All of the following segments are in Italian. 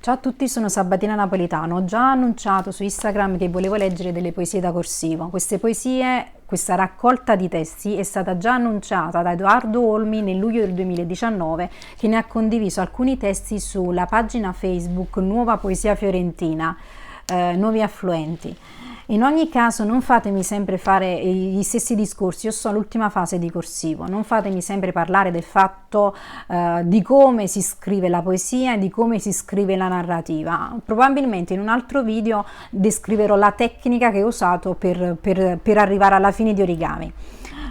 Ciao a tutti, sono Sabatina Napolitano. Ho già annunciato su Instagram che volevo leggere delle poesie da corsivo. Queste poesie, questa raccolta di testi è stata già annunciata da Edoardo Olmi nel luglio del 2019, che ne ha condiviso alcuni testi sulla pagina Facebook Nuova Poesia Fiorentina, Nuovi Affluenti. In ogni caso non fatemi sempre fare gli stessi discorsi, io sto all'ultima fase di corsivo, non fatemi sempre parlare del fatto di come si scrive la poesia e di come si scrive la narrativa. Probabilmente in un altro video descriverò la tecnica che ho usato per arrivare alla fine di Origami.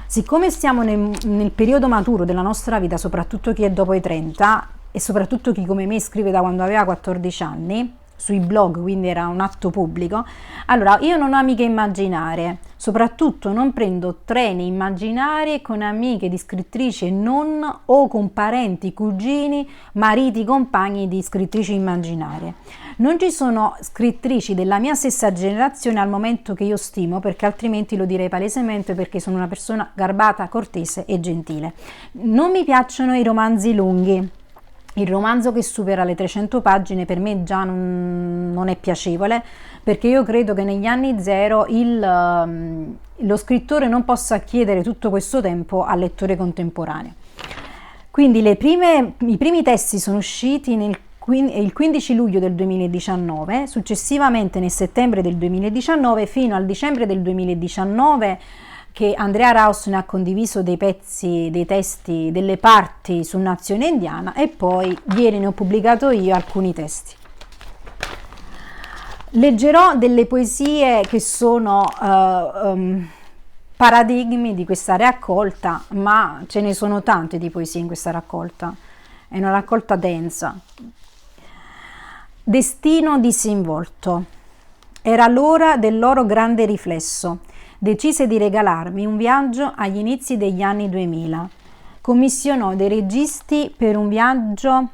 Siccome stiamo nel periodo maturo della nostra vita, soprattutto chi è dopo i 30 e soprattutto chi come me scrive da quando aveva 14 anni, sui blog, quindi era un atto pubblico, allora io non ho amiche immaginarie, soprattutto non prendo treni immaginari con amiche di scrittrici e non, o con parenti, cugini, mariti, compagni di scrittrici immaginarie. Non ci sono scrittrici della mia stessa generazione al momento che io stimo, perché altrimenti lo direi palesemente, perché sono una persona garbata, cortese e gentile. Non mi piacciono i romanzi lunghi. Il romanzo che supera le 300 pagine per me già non è piacevole, perché io credo che negli anni zero lo scrittore non possa chiedere tutto questo tempo al lettore contemporaneo. Quindi i primi testi sono usciti il 15 luglio del 2019, successivamente nel settembre del 2019 fino al dicembre del 2019, che Andrea Raus ne ha condiviso dei pezzi, dei testi, delle parti su Nazione Indiana, e poi ieri ne ho pubblicato io alcuni testi. Leggerò delle poesie che sono paradigmi di questa raccolta, ma ce ne sono tante di poesie in questa raccolta, è una raccolta densa. Destino disinvolto. Era l'ora del loro grande riflesso. Decise di regalarmi un viaggio agli inizi degli anni 2000. Commissionò dei registi per un viaggio,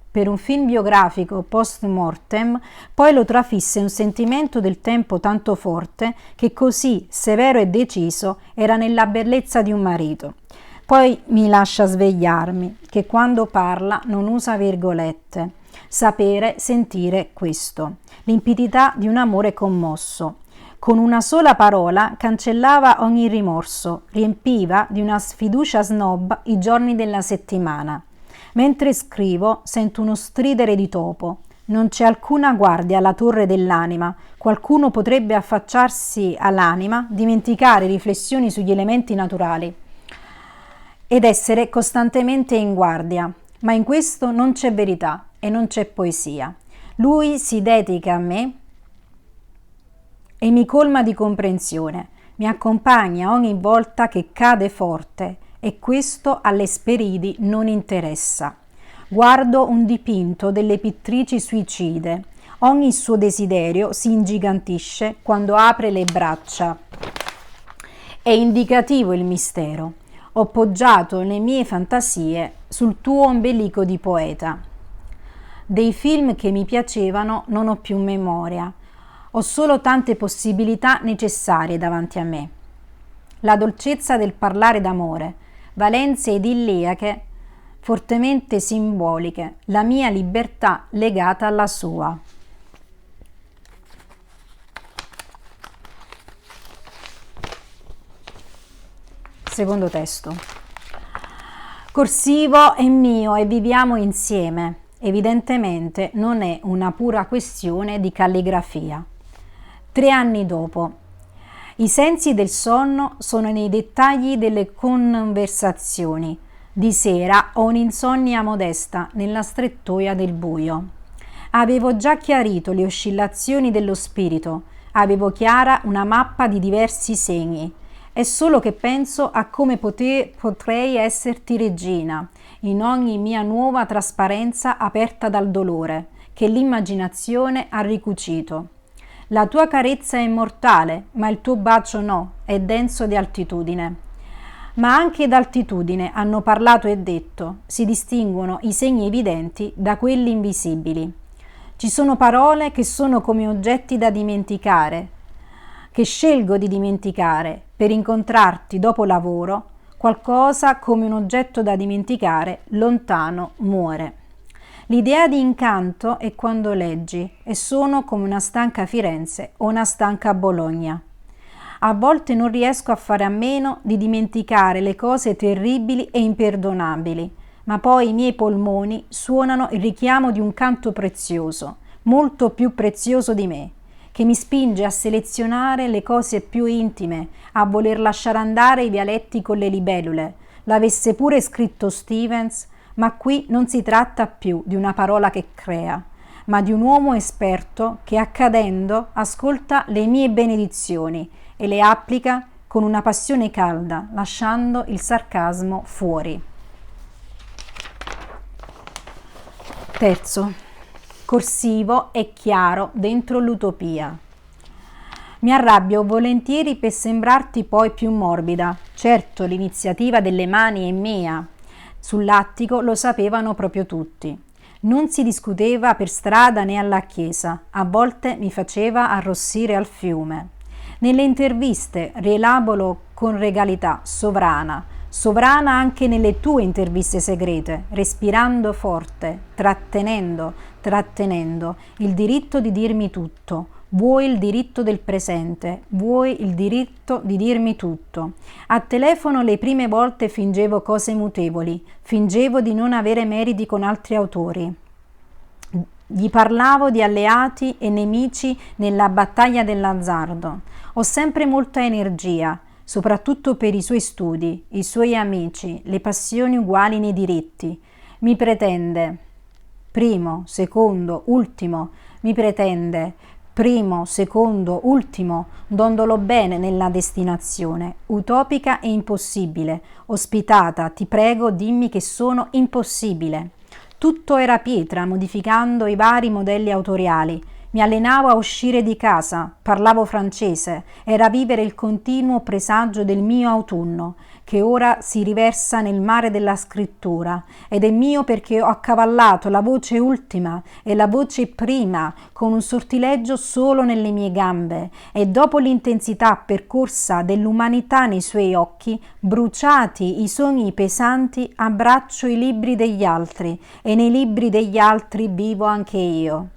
per un film biografico post mortem, poi lo trafisse un sentimento del tempo tanto forte che così, severo e deciso, era nella bellezza di un marito. Poi mi lascia svegliarmi, che quando parla non usa virgolette. Sapere, sentire questo. Limpidità di un amore commosso. Con una sola parola cancellava ogni rimorso, riempiva di una sfiducia snob i giorni della settimana. Mentre scrivo sento uno stridere di topo. Non c'è alcuna guardia alla torre dell'anima. Qualcuno potrebbe affacciarsi all'anima, dimenticare riflessioni sugli elementi naturali ed essere costantemente in guardia. Ma in questo non c'è verità e non c'è poesia. Lui si dedica a me e mi colma di comprensione, mi accompagna ogni volta che cade forte, e questo alle Speridi non interessa. Guardo un dipinto delle pittrici suicide, ogni suo desiderio si ingigantisce quando apre le braccia. È indicativo il mistero. Ho poggiato le mie fantasie sul tuo ombelico di poeta. Dei film che mi piacevano non ho più memoria. Ho solo tante possibilità necessarie davanti a me. La dolcezza del parlare d'amore, valenze idilliache, fortemente simboliche, la mia libertà legata alla sua. Secondo testo. Corsivo è mio e viviamo insieme. Evidentemente non è una pura questione di calligrafia. 3 anni dopo. I sensi del sonno sono nei dettagli delle conversazioni. Di sera ho un'insonnia modesta nella strettoia del buio. Avevo già chiarito le oscillazioni dello spirito, avevo chiara una mappa di diversi segni. È solo che penso a come potrei esserti regina, in ogni mia nuova trasparenza aperta dal dolore, che l'immaginazione ha ricucito. La tua carezza è immortale, ma il tuo bacio no, è denso di altitudine. Ma anche d'altitudine hanno parlato e detto, si distinguono i segni evidenti da quelli invisibili. Ci sono parole che sono come oggetti da dimenticare, che scelgo di dimenticare per incontrarti dopo lavoro, qualcosa come un oggetto da dimenticare lontano muore. L'idea di incanto è quando leggi e sono come una stanca Firenze o una stanca Bologna. A volte non riesco a fare a meno di dimenticare le cose terribili e imperdonabili, ma poi i miei polmoni suonano il richiamo di un canto prezioso, molto più prezioso di me, che mi spinge a selezionare le cose più intime, a voler lasciare andare i vialetti con le libellule. L'avesse pure scritto Stevens, ma qui non si tratta più di una parola che crea, ma di un uomo esperto che accadendo ascolta le mie benedizioni e le applica con una passione calda, lasciando il sarcasmo fuori. Terzo, corsivo e chiaro dentro l'utopia. Mi arrabbio volentieri per sembrarti poi più morbida. Certo, l'iniziativa delle mani è mia. Sull'attico lo sapevano proprio tutti. Non si discuteva per strada né alla chiesa, a volte mi faceva arrossire al fiume. Nelle interviste rielaboro con regalità, sovrana anche nelle tue interviste segrete, respirando forte, trattenendo il diritto di dirmi tutto. Vuoi il diritto del presente, vuoi il diritto di dirmi tutto. A telefono le prime volte fingevo cose mutevoli, fingevo di non avere meriti con altri autori. Gli parlavo di alleati e nemici nella battaglia dell'azzardo. Ho sempre molta energia, soprattutto per i suoi studi, i suoi amici, le passioni uguali nei diritti. Mi pretende, primo, secondo, ultimo, mi pretende, primo, secondo, ultimo, dondolo bene nella destinazione, utopica e impossibile, ospitata, ti prego, dimmi che sono impossibile. Tutto era pietra, modificando i vari modelli autoriali. Mi allenavo a uscire di casa, parlavo francese, era vivere il continuo presagio del mio autunno, che ora si riversa nel mare della scrittura, ed è mio perché ho accavallato la voce ultima e la voce prima con un sortileggio solo nelle mie gambe, e dopo l'intensità percorsa dell'umanità nei suoi occhi, bruciati i sogni pesanti, abbraccio i libri degli altri, e nei libri degli altri vivo anche io.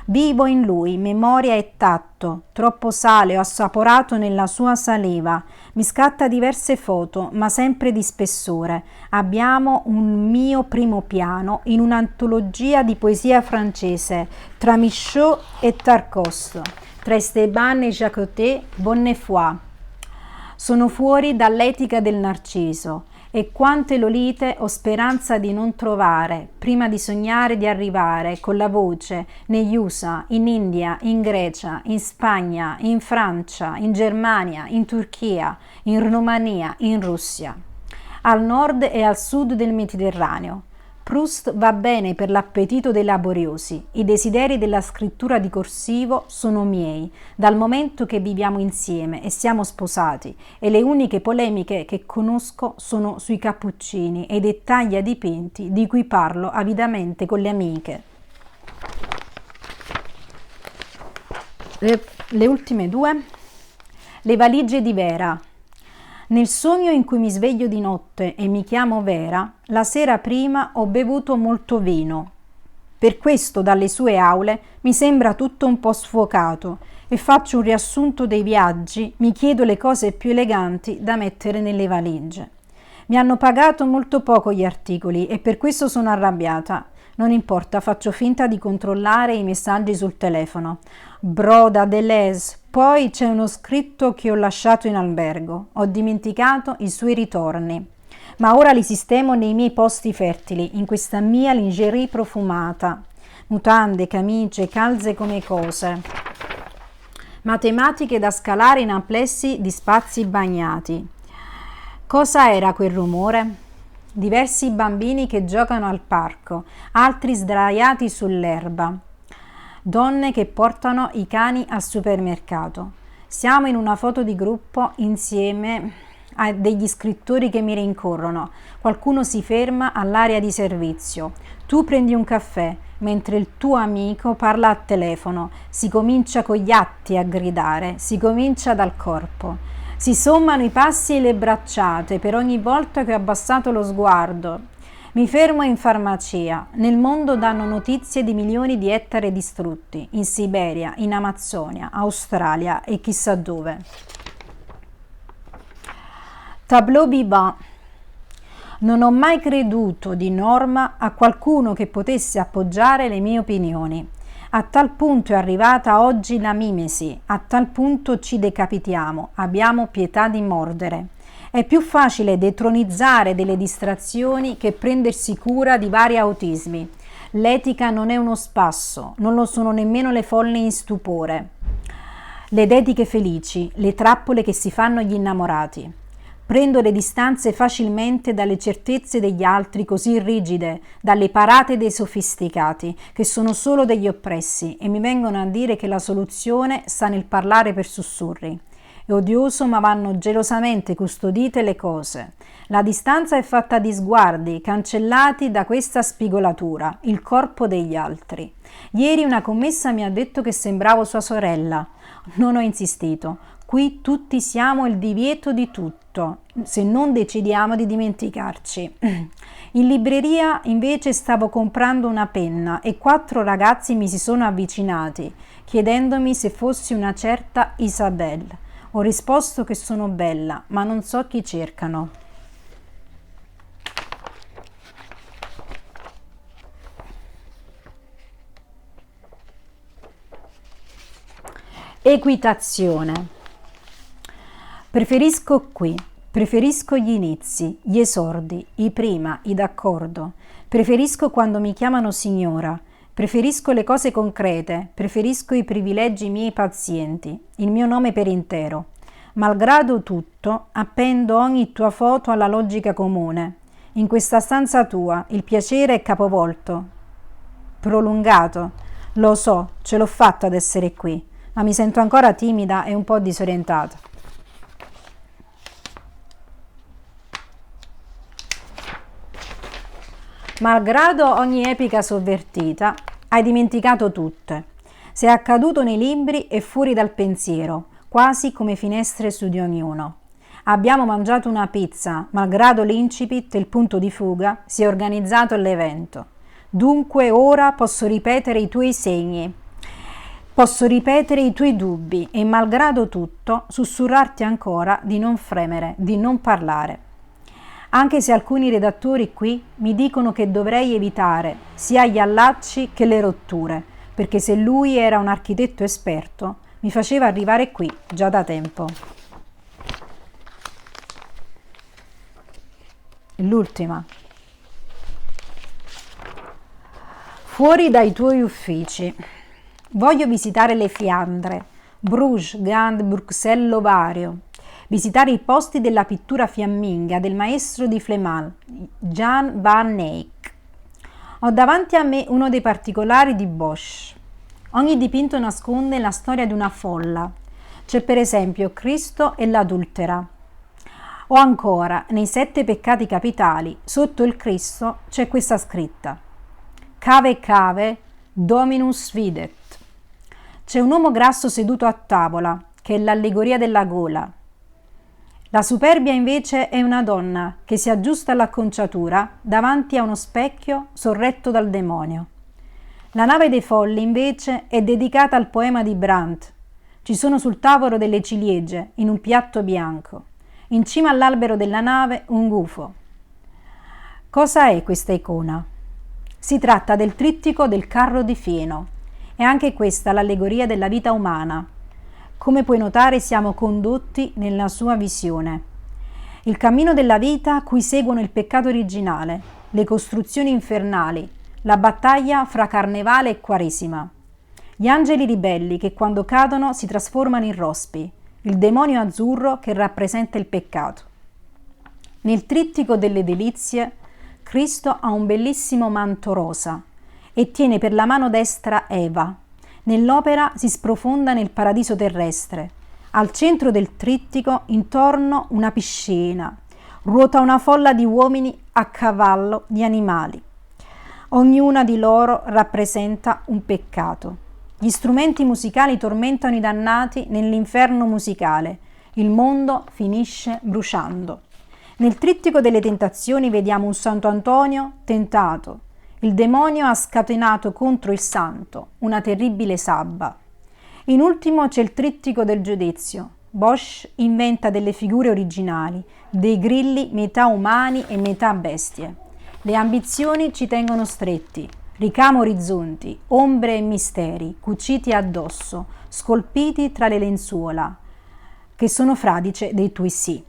Vivo in lui, memoria e tatto, troppo sale ho assaporato nella sua saliva. Mi scatta diverse foto, ma sempre di spessore. Abbiamo un mio primo piano in un'antologia di poesia francese, tra Michaud e Tarkovsky, tra Esteban e Jacotet, Bonnefoy. Sono fuori dall'etica del narciso. E quante lolite ho speranza di non trovare, prima di sognare di arrivare con la voce negli USA, in India, in Grecia, in Spagna, in Francia, in Germania, in Turchia, in Romania, in Russia, al nord e al sud del Mediterraneo. Proust va bene per l'appetito dei laboriosi, i desideri della scrittura di corsivo sono miei, dal momento che viviamo insieme e siamo sposati, e le uniche polemiche che conosco sono sui cappuccini e i dettagli dipinti di cui parlo avidamente con le amiche. Le ultime due. Le valigie di Vera. Nel sogno in cui mi sveglio di notte e mi chiamo Vera, la sera prima ho bevuto molto vino. Per questo dalle sue aule mi sembra tutto un po' sfocato e faccio un riassunto dei viaggi, mi chiedo le cose più eleganti da mettere nelle valigie. Mi hanno pagato molto poco gli articoli e per questo sono arrabbiata. Non importa, faccio finta di controllare i messaggi sul telefono. Broda Deleuze. Poi c'è uno scritto che ho lasciato in albergo. Ho dimenticato i suoi ritorni. Ma ora li sistemo nei miei posti fertili, in questa mia lingerie profumata. Mutande, camicie, calze come cose. Matematiche da scalare in amplessi di spazi bagnati. Cosa era quel rumore? Diversi bambini che giocano al parco, altri sdraiati sull'erba. Donne che portano i cani al supermercato. Siamo in una foto di gruppo insieme a degli scrittori che mi rincorrono. Qualcuno si ferma all'area di servizio. Tu prendi un caffè, mentre il tuo amico parla al telefono. Si comincia con gli atti a gridare, si comincia dal corpo. Si sommano i passi e le bracciate per ogni volta che ho abbassato lo sguardo. Mi fermo in farmacia. Nel mondo danno notizie di milioni di ettari distrutti, in Siberia, in Amazzonia, Australia e chissà dove. Tableau vivant. Non ho mai creduto di norma a qualcuno che potesse appoggiare le mie opinioni. A tal punto è arrivata oggi la mimesi, a tal punto ci decapitiamo, abbiamo pietà di mordere. È più facile detronizzare delle distrazioni che prendersi cura di vari autismi. L'etica non è uno spasso, non lo sono nemmeno le folle in stupore. Le dediche felici, le trappole che si fanno gli innamorati. Prendo le distanze facilmente dalle certezze degli altri così rigide, dalle parate dei sofisticati, che sono solo degli oppressi, e mi vengono a dire che la soluzione sta nel parlare per sussurri. È odioso, ma vanno gelosamente custodite le cose. La distanza è fatta di sguardi, cancellati da questa spigolatura, il corpo degli altri. Ieri una commessa mi ha detto che sembravo sua sorella. Non ho insistito. Qui tutti siamo il divieto di tutto, se non decidiamo di dimenticarci. In libreria invece stavo comprando una penna e 4 ragazzi mi si sono avvicinati, chiedendomi se fossi una certa Isabelle. Ho risposto che sono bella, ma non so chi cercano. Equitazione. Preferisco qui, preferisco gli inizi, gli esordi, i prima, i d'accordo. Preferisco quando mi chiamano signora. Preferisco le cose concrete, preferisco i privilegi miei pazienti, il mio nome per intero. Malgrado tutto, appendo ogni tua foto alla logica comune. In questa stanza tua il piacere è capovolto, prolungato. Lo so, ce l'ho fatta ad essere qui, ma mi sento ancora timida e un po' disorientata. Malgrado ogni epica sovvertita, hai dimenticato tutte. Sei accaduto nei libri e fuori dal pensiero, quasi come finestre su di ognuno. Abbiamo mangiato una pizza, malgrado l'incipit e il punto di fuga, si è organizzato l'evento. Dunque ora posso ripetere i tuoi segni, posso ripetere i tuoi dubbi e malgrado tutto sussurrarti ancora di non fremere, di non parlare. Anche se alcuni redattori qui mi dicono che dovrei evitare sia gli allacci che le rotture, perché se lui era un architetto esperto, mi faceva arrivare qui già da tempo. L'ultima. Fuori dai tuoi uffici. Voglio visitare le Fiandre, Bruges, Gand, Bruxelles, Lovario. Visitare i posti della pittura fiamminga del maestro di Flemand, Jan van Eyck. Ho davanti a me uno dei particolari di Bosch. Ogni dipinto nasconde la storia di una folla. C'è per esempio Cristo e l'adultera. O ancora, nei 7 peccati capitali, sotto il Cristo c'è questa scritta: Cave cave, Dominus videt. C'è un uomo grasso seduto a tavola, che è l'allegoria della gola. La superbia invece è una donna che si aggiusta all'acconciatura davanti a uno specchio sorretto dal demonio. La nave dei folli invece è dedicata al poema di Brandt. Ci sono sul tavolo delle ciliegie in un piatto bianco. In cima all'albero della nave un gufo. Cosa è questa icona? Si tratta del trittico del carro di fieno. È anche questa l'allegoria della vita umana. Come puoi notare siamo condotti nella sua visione. Il cammino della vita a cui seguono il peccato originale, le costruzioni infernali, la battaglia fra carnevale e quaresima. Gli angeli ribelli che quando cadono si trasformano in rospi, il demonio azzurro che rappresenta il peccato. Nel trittico delle delizie, Cristo ha un bellissimo manto rosa e tiene per la mano destra Eva. Nell'opera si sprofonda nel paradiso terrestre. Al centro del trittico, intorno una piscina, ruota una folla di uomini a cavallo di animali. Ognuna di loro rappresenta un peccato. Gli strumenti musicali tormentano i dannati nell'inferno musicale. Il mondo finisce bruciando. Nel trittico delle tentazioni vediamo un Santo Antonio tentato. Il demonio ha scatenato contro il santo una terribile sabba. In ultimo c'è il trittico del giudizio. Bosch inventa delle figure originali, dei grilli metà umani e metà bestie. Le ambizioni ci tengono stretti, ricama orizzonti, ombre e misteri, cuciti addosso, scolpiti tra le lenzuola, che sono fradice dei tuoi sì.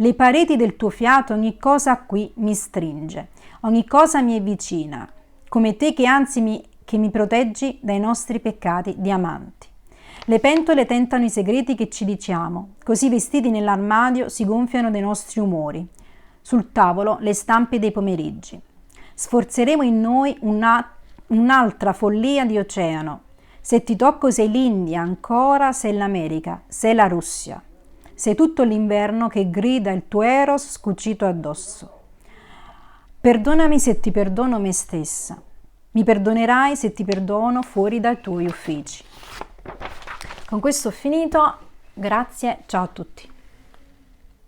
Le pareti del tuo fiato ogni cosa qui mi stringe, ogni cosa mi è vicina, come te che anzi mi proteggi dai nostri peccati diamanti. Le pentole tentano i segreti che ci diciamo, così vestiti nell'armadio si gonfiano dei nostri umori. Sul tavolo le stampe dei pomeriggi. Sforzeremo in noi un'altra follia di oceano. Se ti tocco sei l'India, ancora sei l'America, sei la Russia. Sei tutto l'inverno che grida il tuo eros scucito addosso. Perdonami se ti perdono me stessa. Mi perdonerai se ti perdono fuori dai tuoi uffici. Con questo ho finito, grazie, ciao a tutti.